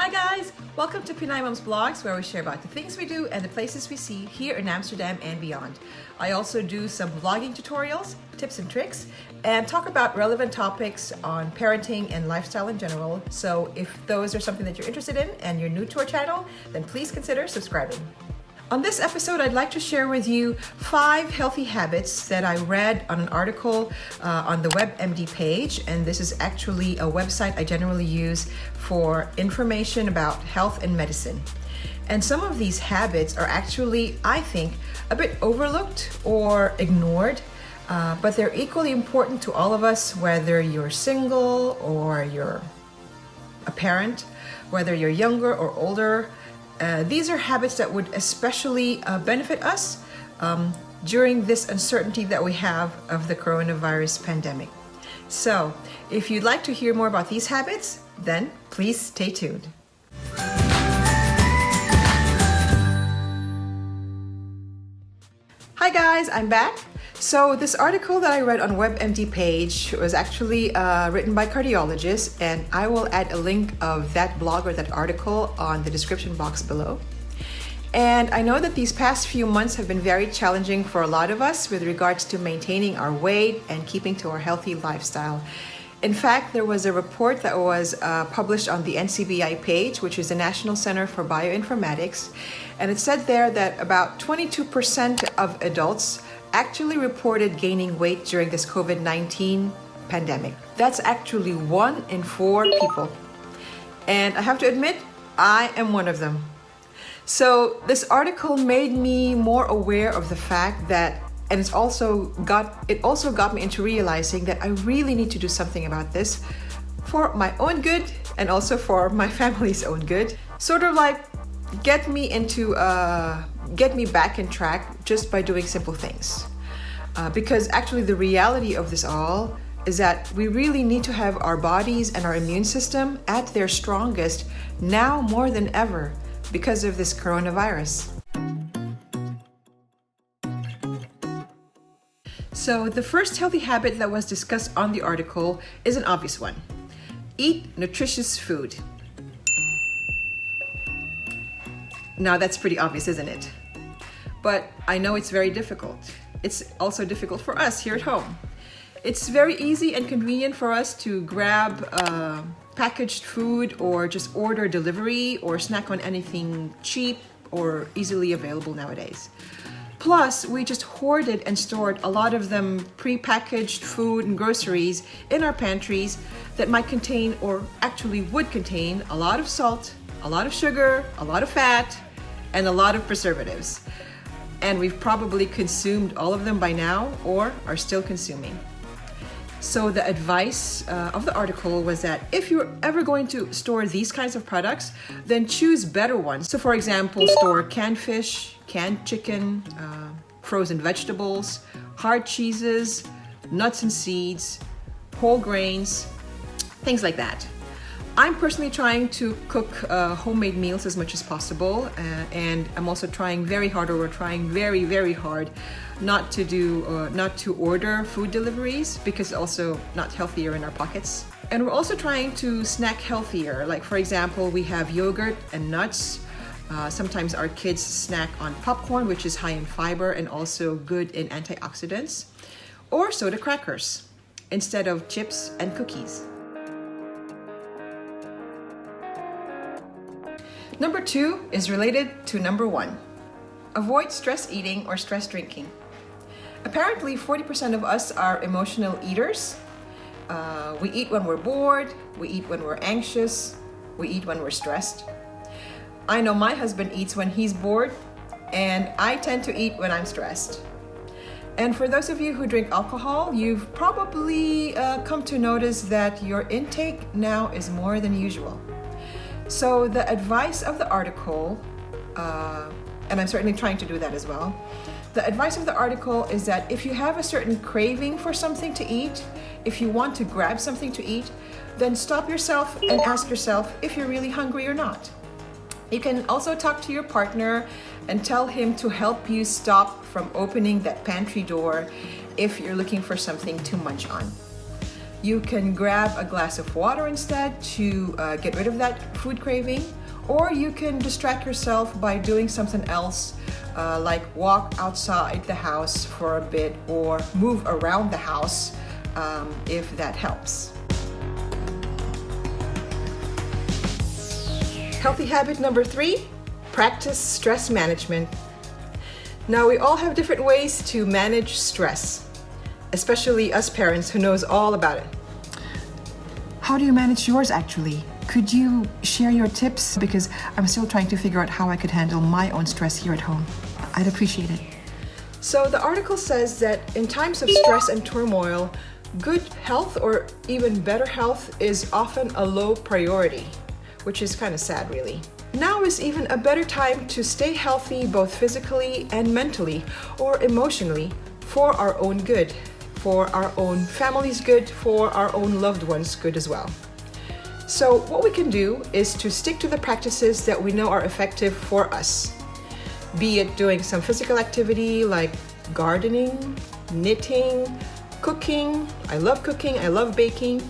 Hi guys! Welcome to Pinay Mom's Blogs, where we share about the things we do and the places we see here in Amsterdam and beyond. I also do some vlogging tutorials, tips and tricks, and talk about relevant topics on parenting and lifestyle in general. So if those are something that you're interested in and you're new to our channel, then please consider subscribing. On this episode, I'd like to share with you 5 healthy habits that I read on an article on the webmd page. And this is actually a website I generally use for information about health and medicine. And some of these habits are actually, I think, a bit overlooked or ignored, but they're equally important to all of us, whether you're single or you're a parent, whether you're younger or older. These are habits that would especially benefit us during this uncertainty that we have of the coronavirus pandemic. So, if you'd like to hear more about these habits, then please stay tuned. Hi guys, I'm back. So this article that I read on webmd page was actually written by cardiologists, and I will add a link of that blog or that article on the description box below. And I know that these past few months have been very challenging for a lot of us with regards to maintaining our weight and keeping to our healthy lifestyle. In fact, there was a report that was published on the NCBI page, which is the National Center for Bioinformatics, and it said there that about 22% of adults actually reported gaining weight during this COVID-19 pandemic. That's actually 1 in 4 people. And I have to admit, I am one of them. So this article made me more aware of the fact that, and it also got me into realizing that I really need to do something about this for my own good and also for my family's own good. Sort of like get me back in track just by doing simple things. Because actually the reality of this all is that we really need to have our bodies and our immune system at their strongest now more than ever because of this coronavirus. So the first healthy habit that was discussed on the article is an obvious one. Eat nutritious food. Now that's pretty obvious, isn't it? But I know it's very difficult. It's also difficult for us here at home. It's very easy and convenient for us to grab packaged food or just order delivery or snack on anything cheap or easily available nowadays. Plus, we just hoarded and stored a lot of them pre-packaged food and groceries in our pantries that might contain, or actually would contain, a lot of salt, a lot of sugar, a lot of fat, and a lot of preservatives. And we've probably consumed all of them by now or are still consuming. So the advice of the article was that if you're ever going to store these kinds of products, then choose better ones. So for example, store canned fish, canned chicken, frozen vegetables, hard cheeses, nuts and seeds, whole grains, things like that. I'm personally trying to cook homemade meals as much as possible, and I'm also trying very hard, or we're trying very, very hard not to order food deliveries, because it's also not healthier in our pockets. And we're also trying to snack healthier. Like for example, we have yogurt and nuts. Sometimes our kids snack on popcorn, which is high in fiber and also good in antioxidants, or soda crackers instead of chips and cookies. Number 2 is related to number 1. Avoid stress eating or stress drinking. Apparently, 40% of us are emotional eaters. We eat when we're bored, we eat when we're anxious, we eat when we're stressed. I know my husband eats when he's bored, and I tend to eat when I'm stressed. And for those of you who drink alcohol, you've probably come to notice that your intake now is more than usual. So the advice of the article, and I'm certainly trying to do that as well, the advice of the article is that if you have a certain craving for something to eat, if you want to grab something to eat, then stop yourself and ask yourself if you're really hungry or not. You can also talk to your partner and tell him to help you stop from opening that pantry door if you're looking for something to munch on. You can grab a glass of water instead to get rid of that food craving, or you can distract yourself by doing something else, like walk outside the house for a bit or move around the house if that helps. Healthy habit number 3, practice stress management. Now, we all have different ways to manage stress, especially us parents who knows all about it. How do you manage yours actually? Could you share your tips? Because I'm still trying to figure out how I could handle my own stress here at home. I'd appreciate it. So the article says that in times of stress and turmoil, good health or even better health is often a low priority, which is kind of sad really. Now is even a better time to stay healthy both physically and mentally or emotionally for our own good, for our own family's good, for our own loved ones' good as well. So what we can do is to stick to the practices that we know are effective for us. Be it doing some physical activity like gardening, knitting, cooking. I love cooking, I love baking.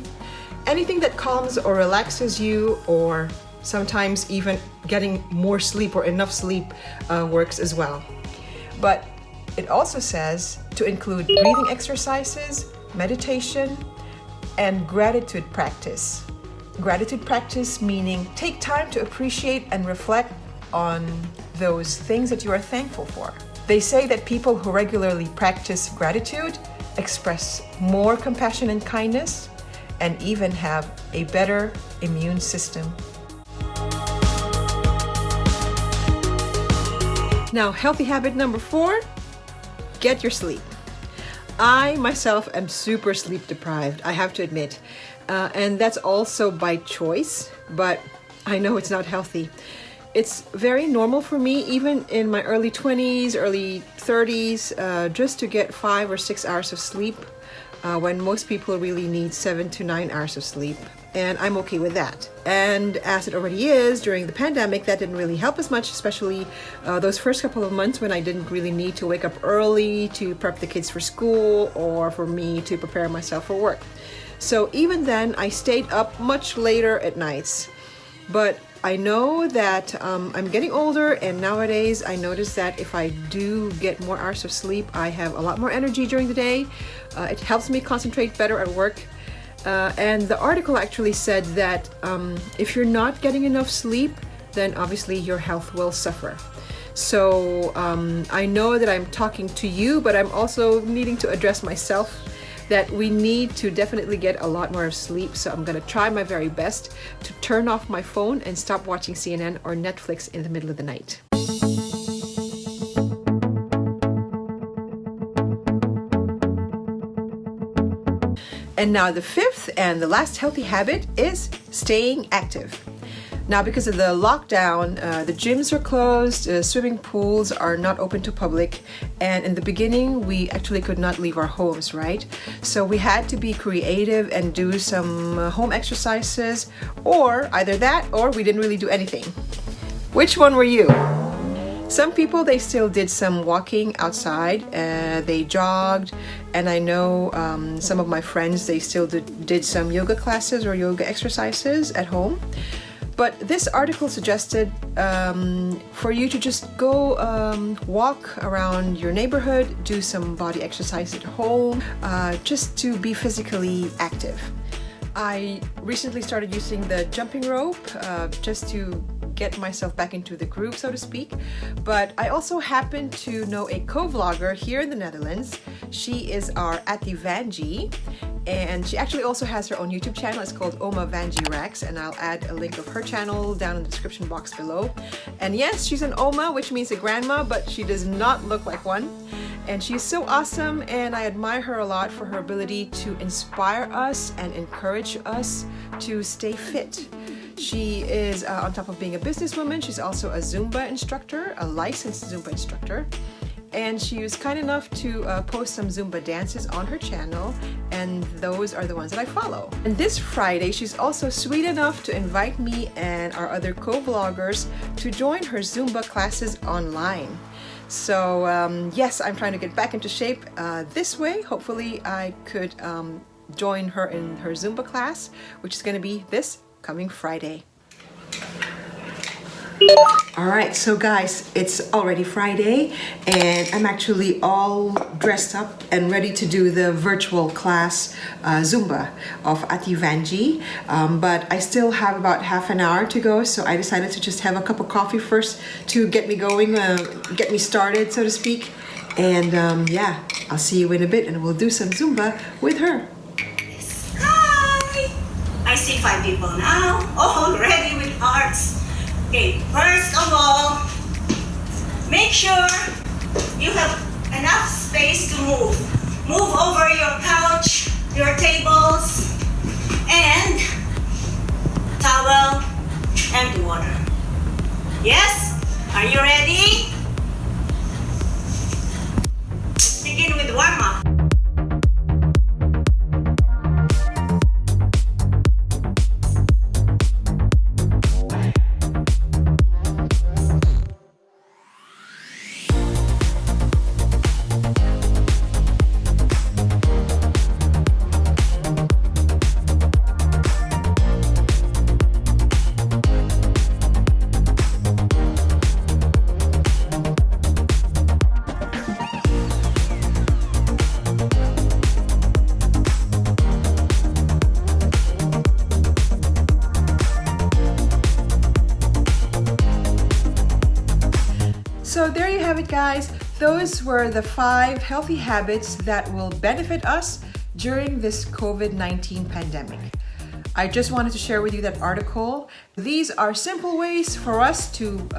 Anything that calms or relaxes you, or sometimes even getting more sleep or enough sleep works as well. But it also says to include breathing exercises, meditation, and gratitude practice. Gratitude practice meaning take time to appreciate and reflect on those things that you are thankful for. They say that people who regularly practice gratitude express more compassion and kindness and even have a better immune system. Now, healthy habit number 4, get your sleep. I myself am super sleep deprived, I have to admit. And that's also by choice, but I know it's not healthy. It's very normal for me, even in my early 20s, early 30s, just to get 5 or 6 hours of sleep, when most people really need 7 to 9 hours of sleep. And I'm okay with that. And as it already is, during the pandemic, that didn't really help as much, especially those first couple of months when I didn't really need to wake up early to prep the kids for school or for me to prepare myself for work. So even then, I stayed up much later at nights. But I know that I'm getting older, and nowadays I notice that if I do get more hours of sleep, I have a lot more energy during the day. It helps me concentrate better at work. And the article actually said that if you're not getting enough sleep, then obviously your health will suffer. So I know that I'm talking to you, but I'm also needing to address myself that we need to definitely get a lot more sleep. So I'm going to try my very best to turn off my phone and stop watching CNN or Netflix in the middle of the night. And now the 5th and the last healthy habit is staying active. Now, because of the lockdown, the gyms are closed, swimming pools are not open to public, and in the beginning, we actually could not leave our homes, right? So we had to be creative and do some home exercises, or either that, or we didn't really do anything. Which one were you? Some people, they still did some walking outside, they jogged, and I know some of my friends, they still did some yoga classes or yoga exercises at home. But this article suggested for you to just go walk around your neighborhood, do some body exercise at home, just to be physically active. I recently started using the jumping rope just to get myself back into the groove, so to speak. But I also happen to know a co-vlogger here in the Netherlands. She is our Ati Vanji, and she actually also has her own YouTube channel. It's called Oma Vanji Rex, and I'll add a link of her channel down in the description box below. And yes, she's an Oma, which means a grandma, but she does not look like one. And she's so awesome, and I admire her a lot for her ability to inspire us and encourage us to stay fit. She is, on top of being a businesswoman, she's also a Zumba instructor, a licensed Zumba instructor. And she was kind enough to post some Zumba dances on her channel, and those are the ones that I follow. And this Friday, she's also sweet enough to invite me and our other co-vloggers to join her Zumba classes online. So yes, I'm trying to get back into shape this way. Hopefully I could join her in her Zumba class, which is going to be this coming Friday. Alright, so guys, it's already Friday and I'm actually all dressed up and ready to do the virtual class Zumba of Ati Vanji, but I still have about half an hour to go, so I decided to just have a cup of coffee first to get me going, get me started, so to speak. And yeah, I'll see you in a bit and we'll do some Zumba with her. Hi! I see 5 people now, all ready with hearts. Okay, first of all, make sure you have enough space to move. Move over your couch, your tables, and towel and water. Yes? Are you ready? Begin with warm-up. So there you have it, guys. Those were the 5 healthy habits that will benefit us during this COVID-19 pandemic. I just wanted to share with you that article. These are simple ways for us to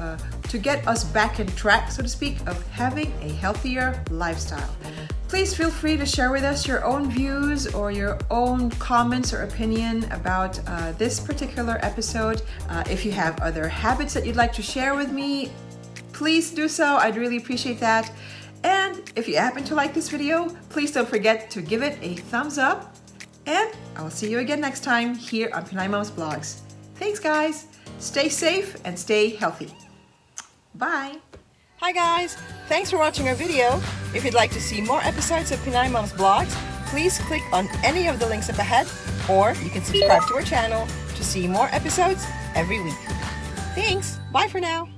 get us back in track, so to speak, of having a healthier lifestyle. Please feel free to share with us your own views or your own comments or opinion about this particular episode. If you have other habits that you'd like to share with me, please do so. I'd really appreciate that. And if you happen to like this video, please don't forget to give it a thumbs up. And I'll see you again next time here on Pinay Mom's Blogs. Thanks, guys. Stay safe and stay healthy. Bye. Hi, guys. Thanks for watching our video. If you'd like to see more episodes of Pinay Mom's Blogs, please click on any of the links up ahead, or you can subscribe to our channel to see more episodes every week. Thanks. Bye for now.